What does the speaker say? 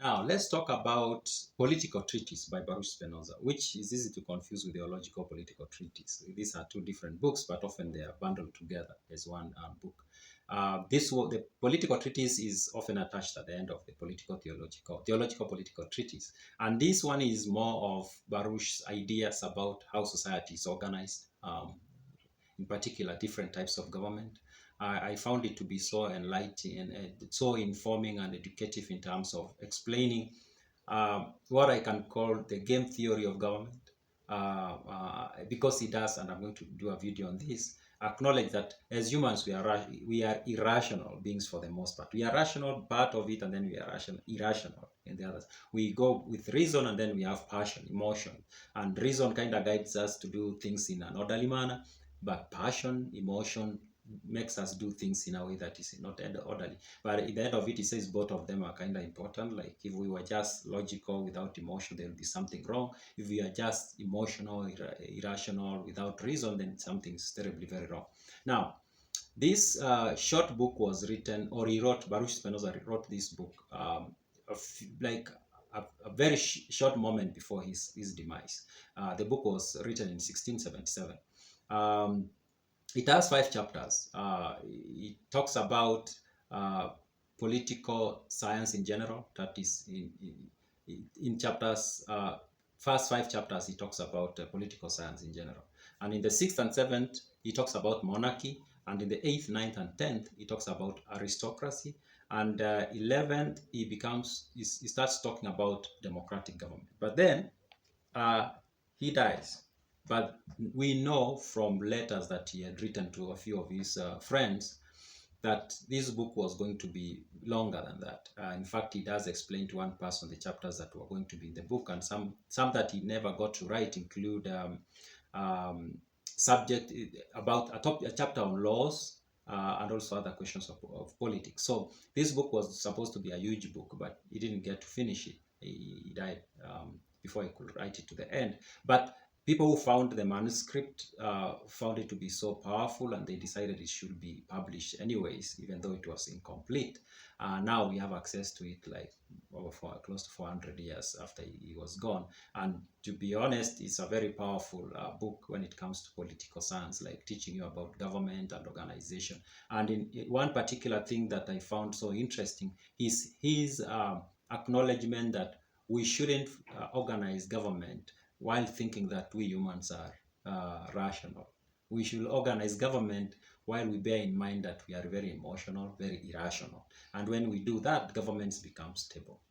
Now, let's talk about Political Treatise by Baruch Spinoza, which is easy to confuse with Theologico-Political Treatise. These are two different books, but often they are bundled together as one book. The Political Treatise is often attached at the end of the Theologico-Political Treatise. And this one is more of Baruch's ideas about how society is organized, in particular different types of government. I found it to be so enlightening and so informing and educative in terms of explaining what I can call the game theory of government, because it does, and I'm going to do a video on this, acknowledge that as humans we are irrational beings for the most part. We are rational part of it, and then we are irrational in the others. We go with reason, and then we have passion, emotion, and reason kind of guides us to do things in an orderly manner, but passion, emotion makes us do things in a way that is not orderly. But at the end of it, it says both of them are kind of important. Like if we were just logical without emotion, there will be something wrong. If we are just emotional, irrational without reason, then something is terribly very wrong. Now, this short book was written, or Baruch Spinoza wrote this book like a very short moment before his demise. The book was written in 1677. It has 5 chapters. It talks about political science in general. That is in chapters, first 5 chapters, he talks about political science in general. And in the 6th and 7th, he talks about monarchy. And in the 8th, 9th, and 10th, he talks about aristocracy. And 11th, he starts talking about democratic government. But then he dies. But we know from letters that he had written to a few of his friends that this book was going to be longer than that. In fact, he does explain to one person the chapters that were going to be in the book, and some that he never got to write include subject about a chapter on laws, and also other questions of politics. So this book was supposed to be a huge book, but he didn't get to finish it. He died before he could write it to the end. But people who found the manuscript found it to be so powerful, and they decided it should be published anyways, even though it was incomplete. Now we have access to it like close to 400 years after he was gone. And to be honest, it's a very powerful book when it comes to political science, like teaching you about government and organization. And in one particular thing that I found so interesting is his acknowledgement that we shouldn't organize government while thinking that we humans are rational. We should organize government while we bear in mind that we are very emotional, very irrational. And when we do that, governments become stable.